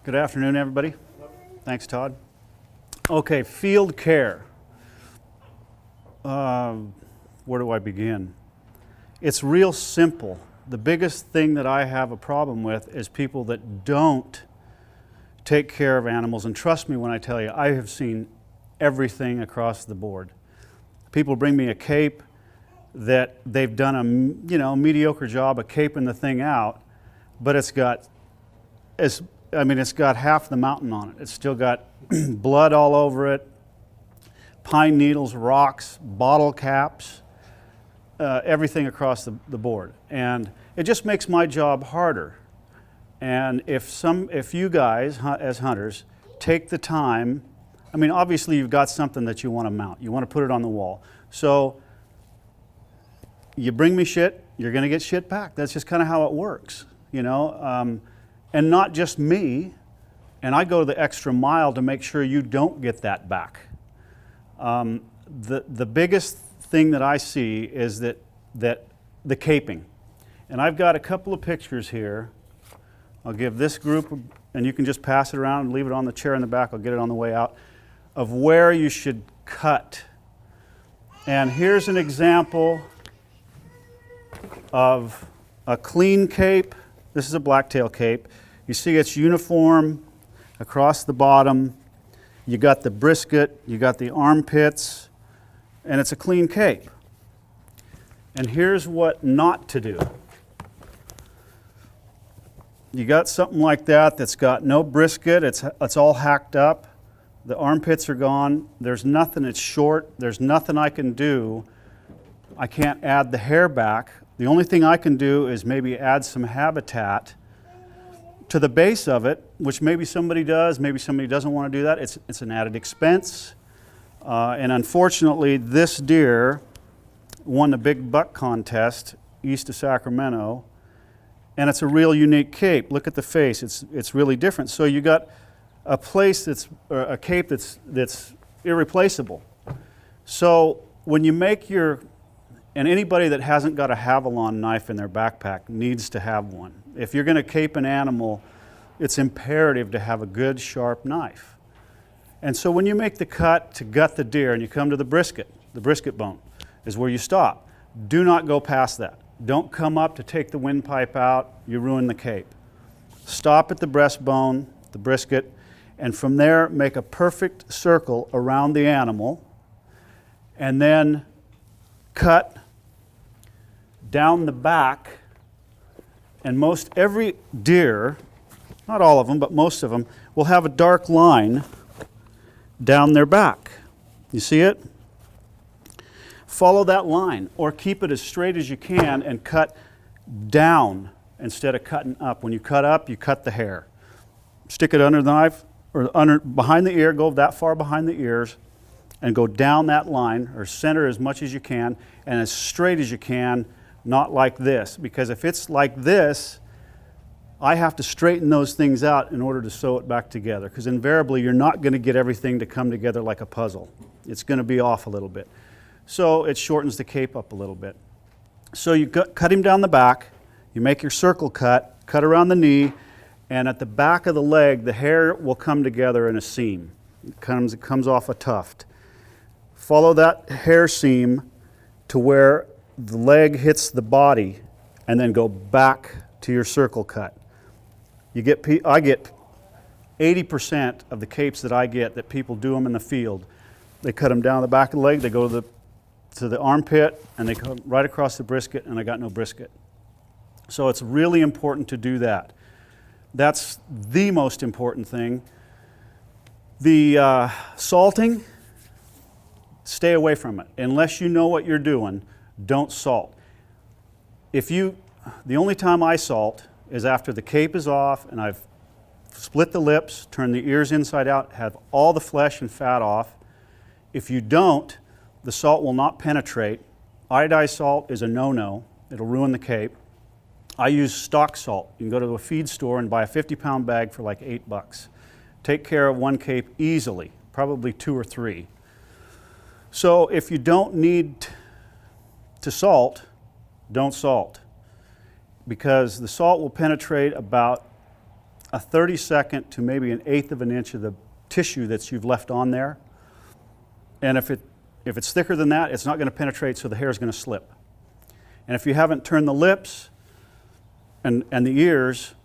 Good afternoon, everybody. Thanks, Todd. Okay, field care. Where do I begin? It's real simple. The biggest thing that I have a problem with is people that don't take care of animals. And trust me when I tell you, I have seen everything across the board. People bring me a cape that they've done a mediocre job of caping the thing out, but it's got half the mountain on it. It's still got blood all over it, pine needles, rocks, bottle caps, everything across the board. And it just makes my job harder. And if you guys, as hunters, take the time, obviously you've got something that you want to mount. You want to put it on the wall. So you bring me shit, you're going to get shit back. That's just kind of how it works, and not just me. And I go the extra mile to make sure you don't get that back. The biggest thing that I see is that the caping. And I've got a couple of pictures here. I'll give this group, and you can just pass it around and leave it on the chair in the back. I'll get it on the way out, of where you should cut. And here's an example of a clean cape. This is a blacktail cape. You see it's uniform across the bottom. You got the brisket, you got the armpits, and it's a clean cape. And here's what not to do. You got something like that that's got no brisket, it's all hacked up, the armpits are gone, there's nothing, it's short, there's nothing I can do. I can't add the hair back. The only thing I can do is maybe add some habitat to the base of it, which maybe somebody does, maybe somebody doesn't want to do that. It's an added expense. And unfortunately, this deer won the big buck contest east of Sacramento, and it's a real unique cape. Look at the face, it's really different. So you got a cape that's irreplaceable. So when you make and anybody that hasn't got a Havalon knife in their backpack needs to have one. If you're going to cape an animal, it's imperative to have a good sharp knife. And so when you make the cut to gut the deer and you come to the brisket bone is where you stop. Do not go past that. Don't come up to take the windpipe out, you ruin the cape. Stop at the breastbone, the brisket, and from there make a perfect circle around the animal, and then cut down the back. And most every deer, not all of them, but most of them, will have a dark line down their back. You see it? Follow that line, or keep it as straight as you can and cut down instead of cutting up. When you cut up, you cut the hair. Stick it under the knife, or behind the ear, go that far behind the ears, and go down that line, or center as much as you can, and as straight as you can, not like this. Because if it's like this, I have to straighten those things out in order to sew it back together. Because invariably, you're not going to get everything to come together like a puzzle. It's going to be off a little bit. So it shortens the cape up a little bit. So you cut him down the back, you make your circle cut around the knee, and at the back of the leg, the hair will come together in a seam. It comes off a tuft. Follow that hair seam to where the leg hits the body, and then go back to your circle cut. I get 80% of the capes that I get that people do them in the field. They cut them down the back of the leg, they go to the armpit, and they come right across the brisket, and I got no brisket. So it's really important to do that. That's the most important thing. The salting, stay away from it. Unless you know what you're doing, don't salt. The only time I salt is after the cape is off and I've split the lips, turned the ears inside out, have all the flesh and fat off. If you don't, the salt will not penetrate. Iodized salt is a no-no. It'll ruin the cape. I use stock salt. You can go to a feed store and buy a 50-pound bag for like $8. Take care of one cape easily, probably 2 or 3. So if you don't need to salt, don't salt. Because the salt will penetrate about a 32nd to maybe an eighth of an inch of the tissue that you've left on there. And if it's thicker than that, it's not going to penetrate, so the hair is going to slip. And if you haven't turned the lips and the ears,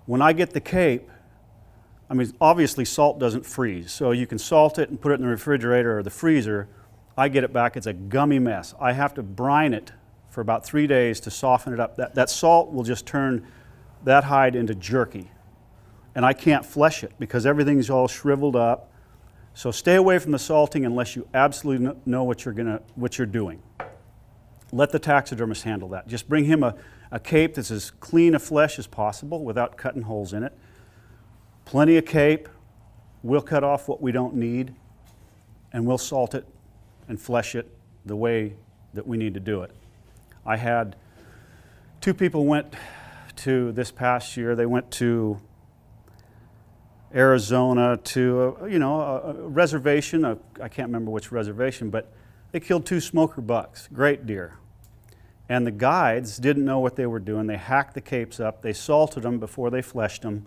when I get the cape, I mean, obviously salt doesn't freeze, so you can salt it and put it in the refrigerator or the freezer. I get it back, it's a gummy mess. I have to brine it for about 3 days to soften it up. That salt will just turn that hide into jerky. And I can't flesh it because everything's all shriveled up. So stay away from the salting unless you absolutely know what you're doing. Let the taxidermist handle that. Just bring him a cape that's as clean a flesh as possible without cutting holes in it. Plenty of cape. We'll cut off what we don't need, and we'll salt it and flesh it the way that we need to do it. I had 2 people went to this past year. They went to Arizona to a reservation. I can't remember which reservation, but they killed 2 smoker bucks, great deer. And the guides didn't know what they were doing. They hacked the capes up. They salted them before they fleshed them.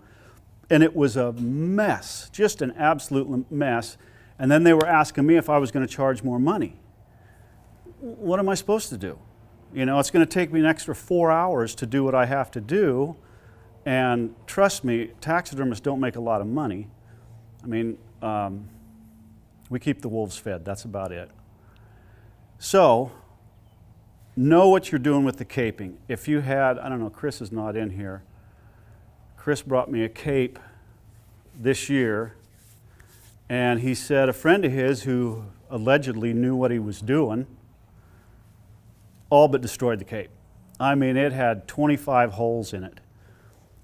And it was a mess, just an absolute mess. And then they were asking me if I was going to charge more money. What am I supposed to do? It's going to take me an extra 4 hours to do what I have to do. And trust me, taxidermists don't make a lot of money. I mean, we keep the wolves fed. That's about it. So, know what you're doing with the caping. If you had, I don't know, Chris is not in here. Chris brought me a cape this year, and he said a friend of his who allegedly knew what he was doing all but destroyed the cape. I mean, it had 25 holes in it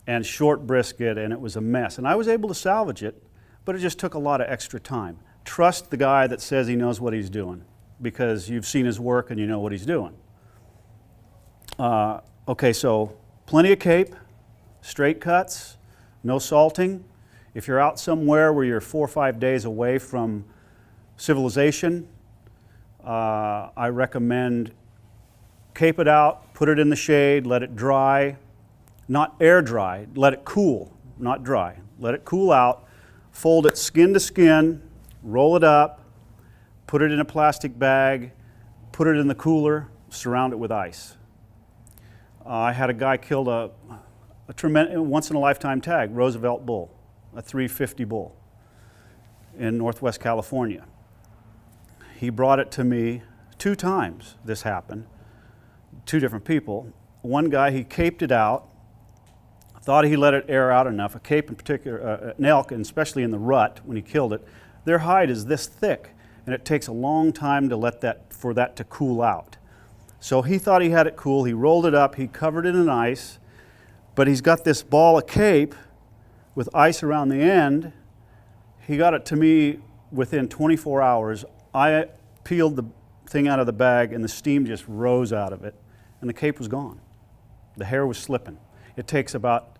and short brisket, and it was a mess. And I was able to salvage it, but it just took a lot of extra time. Trust the guy that says he knows what he's doing because you've seen his work and you know what he's doing. Okay, so plenty of cape, straight cuts, no salting. If you're out somewhere where you're 4 or 5 days away from civilization, I recommend cape it out, put it in the shade, let it dry. Not air dry, let it cool, not dry. Let it cool out, fold it skin to skin, roll it up, put it in a plastic bag, put it in the cooler, surround it with ice. I had a guy killed a tremendous, once-in-a-lifetime tag, Roosevelt bull, a 350 bull in Northwest California. He brought it to me 2 times, this happened, 2 different people. One guy, he caped it out, thought he let it air out enough. A cape in particular, an elk, and especially in the rut when he killed it, their hide is this thick, and it takes a long time to for that to cool out. So he thought he had it cool. He rolled it up. He covered it in ice, but he's got this ball of cape with ice around the end. He got it to me within 24 hours. I peeled the thing out of the bag, and the steam just rose out of it, and the cape was gone. The hair was slipping. It takes about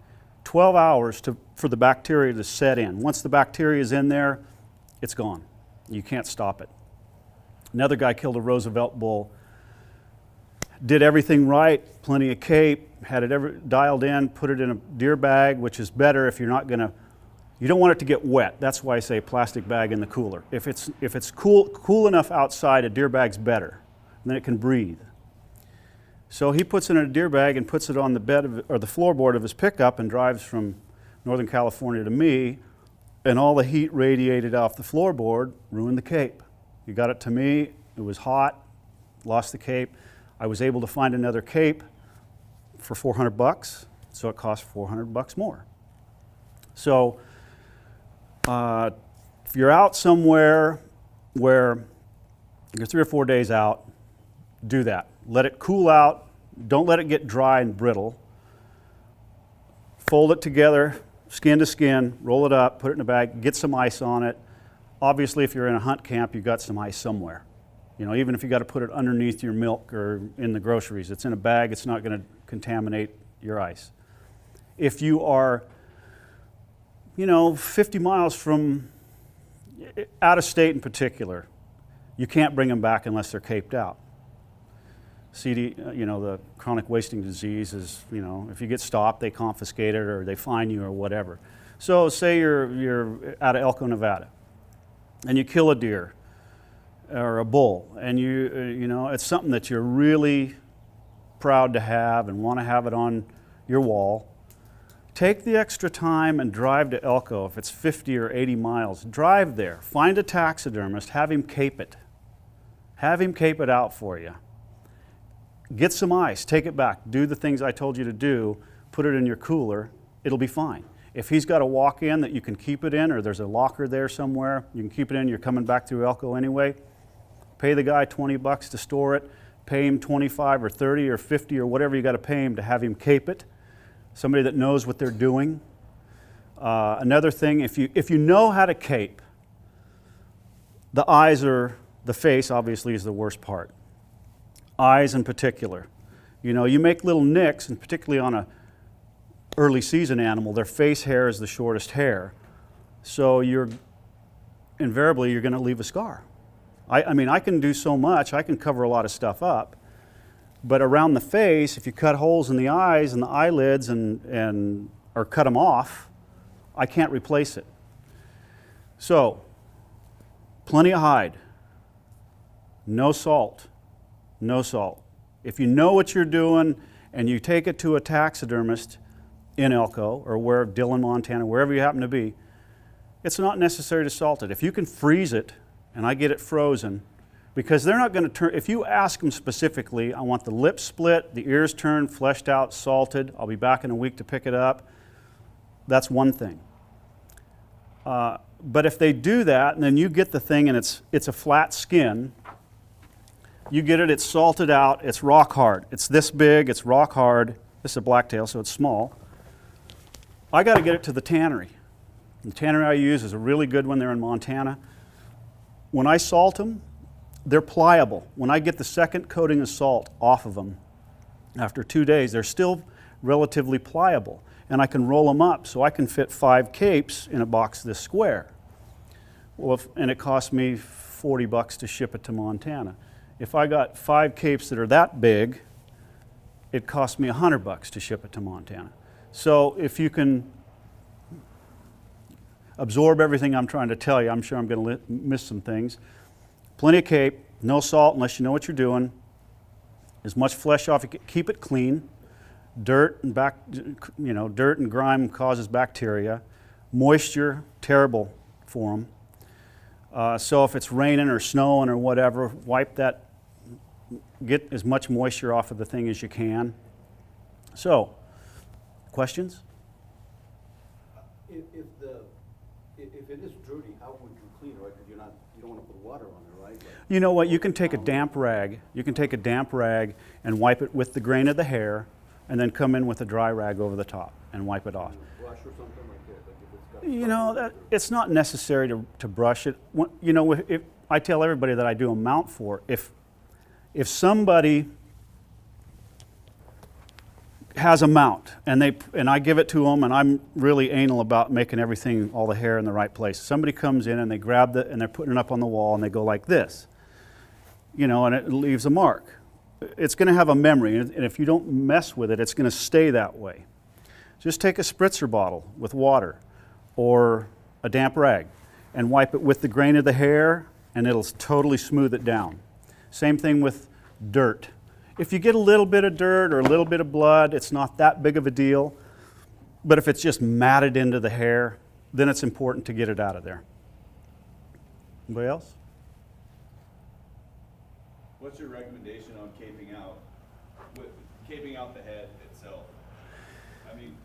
12 hours for the bacteria to set in. Once the bacteria is in there, it's gone. You can't stop it. Another guy killed a Roosevelt bull, did everything right, plenty of cape, had it dialed in, put it in a deer bag, which is better if you're not going to, you don't want it to get wet. That's why I say plastic bag in the cooler. If it's cool enough outside, a deer bag's better. And then it can breathe. So he puts it in a deer bag and puts it on the bed or the floorboard of his pickup and drives from Northern California to me, and all the heat radiated off the floorboard, ruined the cape. He got it to me, it was hot, lost the cape. I was able to find another cape for $400, so it cost $400 more. So if you're out somewhere where you're 3 or 4 days out, do that. Let it cool out. Don't let it get dry and brittle. Fold it together, skin to skin, roll it up, put it in a bag, get some ice on it. Obviously, if you're in a hunt camp, you've got some ice somewhere. Even if you got to put it underneath your milk or in the groceries, it's in a bag, it's not going to contaminate your ice. If you are, 50 miles from, out of state in particular, you can't bring them back unless they're caped out. the chronic wasting disease is, if you get stopped, they confiscate it or they fine you or whatever. So say you're out of Elko, Nevada, and you kill a deer or a bull, and it's something that you're really proud to have and want to have it on your wall. Take the extra time and drive to Elko. If it's 50 or 80 miles, drive there. Find a taxidermist, have him cape it. Have him cape it out for you. Get some ice, take it back, do the things I told you to do, put it in your cooler, it'll be fine. If he's got a walk-in that you can keep it in, or there's a locker there somewhere, you can keep it in, you're coming back through Elko anyway, pay the guy $20 to store it, pay him 25 or 30 or 50 or whatever you got to pay him to have him cape it. Somebody that knows what they're doing. Another thing, if you know how to cape, the face obviously is the worst part. Eyes in particular. You make little nicks, and particularly on a early season animal, their face hair is the shortest hair. So invariably you're going to leave a scar. I can do so much, I can cover a lot of stuff up, but around the face, if you cut holes in the eyes and the eyelids or cut them off, I can't replace it. So, plenty of hide, no salt. No salt. If you know what you're doing and you take it to a taxidermist in Elko or Dillon, Montana, wherever you happen to be, it's not necessary to salt it. If you can freeze it, and I get it frozen, because they're not going to turn, if you ask them specifically, I want the lips split, the ears turned, fleshed out, salted, I'll be back in a week to pick it up, that's one thing. But if they do that, and then you get the thing and it's a flat skin, you get it, it's salted out, it's rock hard. It's this big, it's rock hard. This is a blacktail, so it's small. I got to get it to the tannery. The tannery I use is a really good one there in Montana. When I salt them, they're pliable. When I get the second coating of salt off of them, after 2 days, they're still relatively pliable. And I can roll them up, so I can fit 5 capes in a box this square. Well, and it cost me $40 to ship it to Montana. If I got 5 capes that are that big, it cost me $100 to ship it to Montana. So if you can absorb everything I'm trying to tell you, I'm sure I'm going to miss some things. Plenty of cape, no salt unless you know what you're doing. As much flesh off, keep it clean. Dirt and grime causes bacteria. Moisture, terrible for them. So if it's raining or snowing or whatever, wipe that, get as much moisture off of the thing as you can. So, questions? If it is dirty, how would you clean it, right? Because you don't want to put water on it, right? You know what, you can take a damp rag. You can take a damp rag and wipe it with the grain of the hair, and then come in with a dry rag over the top and wipe it off. Brush or something like that? Like if it's got It's not necessary to brush it. If I tell everybody that I do a mount for, if somebody has a mount and I give it to them, and I'm really anal about making everything, all the hair in the right place. Somebody comes in and they grab and they're putting it up on the wall and they go like this, and it leaves a mark. It's going to have a memory, and if you don't mess with it, it's going to stay that way. Just take a spritzer bottle with water or a damp rag and wipe it with the grain of the hair, and it'll totally smooth it down. Same thing with dirt. If you get a little bit of dirt or a little bit of blood, it's not that big of a deal. But if it's just matted into the hair, then it's important to get it out of there. Anybody else? What's your recommendation on caping out the head itself? I mean,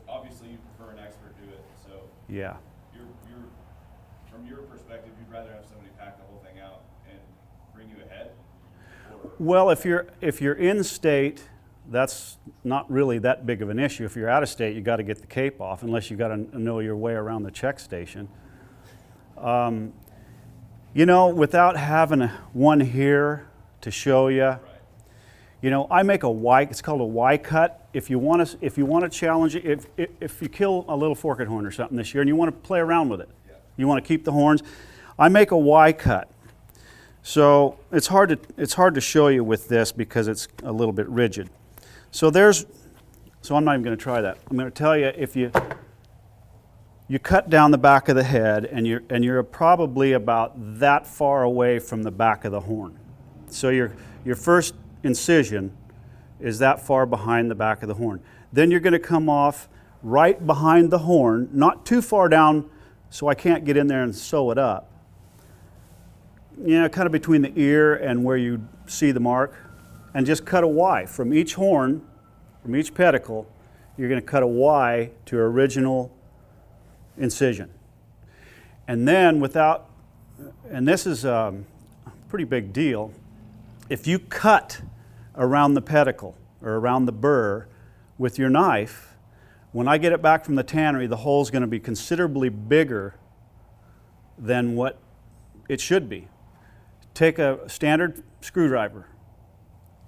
obviously you prefer an expert do it, so yeah. You're from your perspective, you'd rather have somebody pack the whole thing out and bring you a head? Well, if you're in state, that's not really that big of an issue. If you're out of state, you got to get the cape off, unless you got to know your way around the check station. Without having one here to show you, I make a Y. It's called a Y cut. If you want to challenge it, if you kill a little forked horn or something this year and you want to play around with it, you want to keep the horns, I make a Y cut. So it's hard to show you with this because it's a little bit rigid. So I'm not even going to try that. I'm going to tell you, if you cut down the back of the head, and you're probably about that far away from the back of the horn. So your first incision is that far behind the back of the horn. Then you're going to come off right behind the horn, not too far down so I can't get in there and sew it up. Kind of between the ear and where you see the mark, and just cut a Y from each horn, from each pedicle. You're going to cut a Y to your original incision. And then and this is a pretty big deal, if you cut around the pedicle or around the burr with your knife, when I get it back from the tannery, the hole's going to be considerably bigger than what it should be. Take a standard screwdriver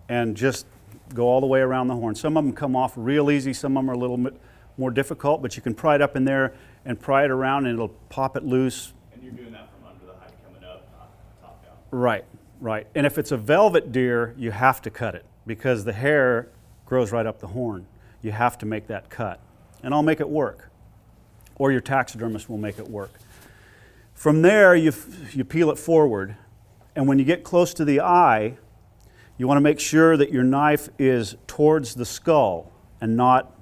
and just go all the way around the horn. Some of them come off real easy, some of them are a little bit more difficult, but you can pry it up in there and pry it around and it'll pop it loose. And you're doing that from under the hide coming up, not top down. Right. And if it's a velvet deer, you have to cut it because the hair grows right up the horn. You have to make that cut. And I'll make it work. Or your taxidermist will make it work. From there, you peel it forward. And when you get close to the eye, you want to make sure that your knife is towards the skull and not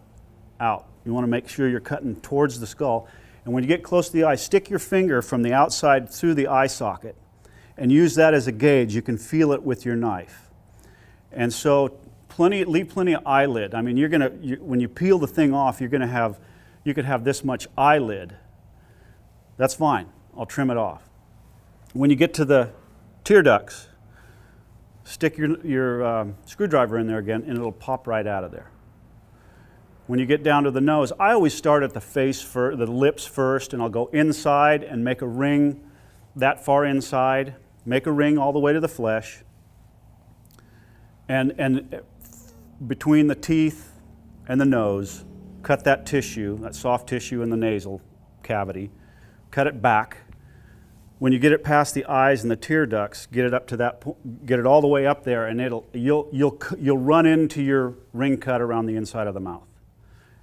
out. You want to make sure you're cutting towards the skull. And when you get close to the eye, stick your finger from the outside through the eye socket and use that as a gauge. You can feel it with your knife. And so leave plenty of eyelid. I mean, when you peel the thing off, you could have this much eyelid. That's fine. I'll trim it off. When you get to the tear ducts, stick your screwdriver in there again and it'll pop right out of there. When you get down to the nose, I always start at the face first, the lips first, and I'll go inside and make a ring that far inside, make a ring all the way to the flesh, and between the teeth and the nose, cut that tissue, that soft tissue in the nasal cavity, cut it back. When you get it past the eyes and the tear ducts, get it up to that, get it all the way up there, and you'll run into your ring cut around the inside of the mouth,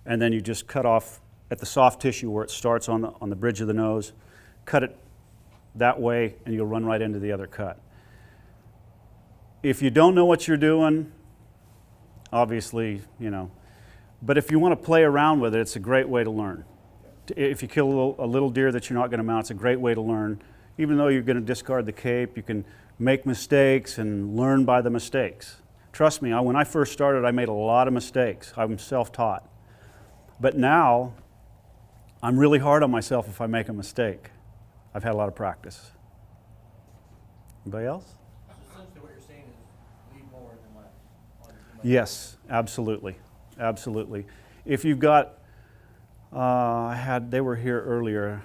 and then you just cut off at the soft tissue where it starts on the bridge of the nose, cut it that way, and you'll run right into the other cut. If you don't know what you're doing, obviously, but if you want to play around with it, it's a great way to learn. If you kill a little deer that you're not going to mount, it's a great way to learn. Even though you're going to discard the cape, you can make mistakes and learn by the mistakes. Trust me, when I first started, I made a lot of mistakes. I'm self-taught. But now, I'm really hard on myself if I make a mistake. I've had a lot of practice. Anybody else? Essentially what you're saying is leave more than less. Yes, absolutely. Absolutely. If you've got, they were here earlier.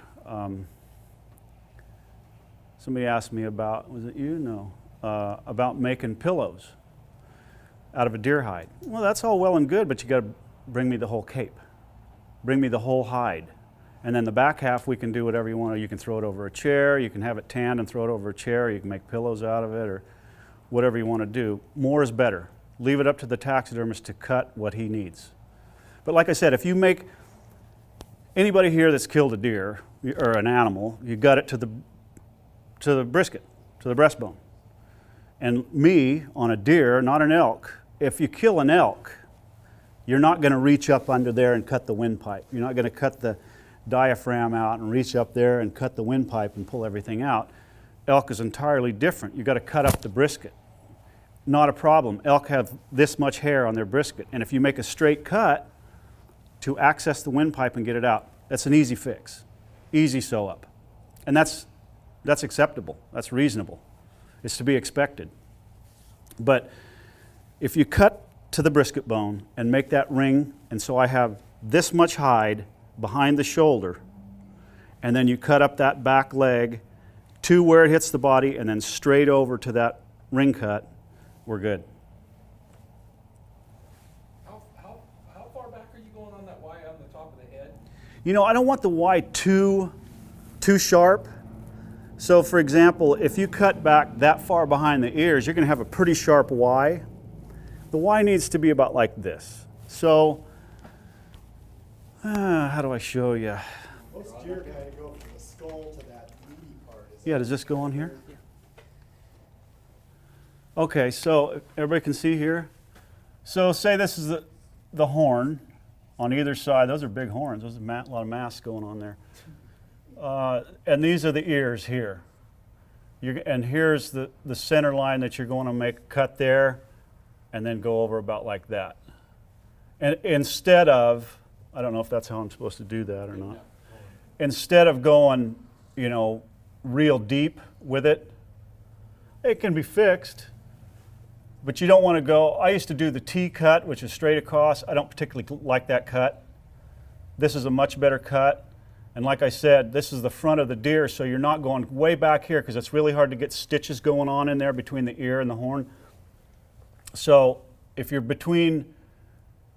Somebody asked me about, was it you? No. About making pillows out of a deer hide. Well, that's all well and good, but you got to bring me the whole cape. Bring me the whole hide. And then the back half, we can do whatever you want. You can throw it over a chair, you can have it tanned and throw it over a chair, you can make pillows out of it, or whatever you want to do. More is better. Leave it up to the taxidermist to cut what he needs. But like I said, if you make anybody here that's killed a deer or an animal, you gut it to the brisket, to the breastbone. And me, on a deer, not an elk, if you kill an elk, you're not going to reach up under there and cut the windpipe. You're not going to cut the diaphragm out and reach up there and cut the windpipe and pull everything out. Elk is entirely different. You've got to cut up the brisket. Not a problem. Elk have this much hair on their brisket, and if you make a straight cut to access the windpipe and get it out, that's an easy fix, easy sew up. And that's acceptable, that's reasonable. It's to be expected. But if you cut to the brisket bone and make that ring, and so I have this much hide behind the shoulder, and then you cut up that back leg to where it hits the body and then straight over to that ring cut, we're good. How far back are you going on that Y on the top of the head? I don't want the Y too sharp, So for example, if you cut back that far behind the ears, you're going to have a pretty sharp Y. The Y needs to be about like this. So, how do I show you? Most deer kind of go from the skull to that meaty part. Yeah, does this go on here? Okay, so everybody can see here. So say this is the horn on either side. Those are big horns. There's a lot of mass going on there. And these are the ears here. And here's the center line that you're going to make a cut there and then go over about like that. And instead of, I don't know if that's how I'm supposed to do that or not. Instead of going, you know, real deep with it, it can be fixed. But you don't want to go, I used to do the T cut, which is straight across. I don't particularly like that cut. This is a much better cut. And like I said, this is the front of the deer, so you're not going way back here because it's really hard to get stitches going on in there between the ear and the horn. So if you're between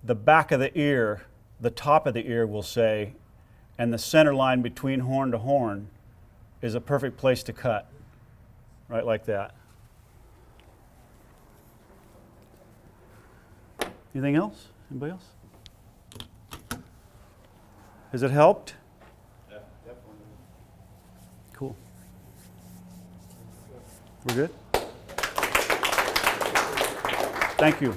the back of the ear, the top of the ear, we'll say, and the center line between horn to horn is a perfect place to cut, right like that. Anything else? Anybody else? Has it helped? Yeah. Cool. We're good? Thank you.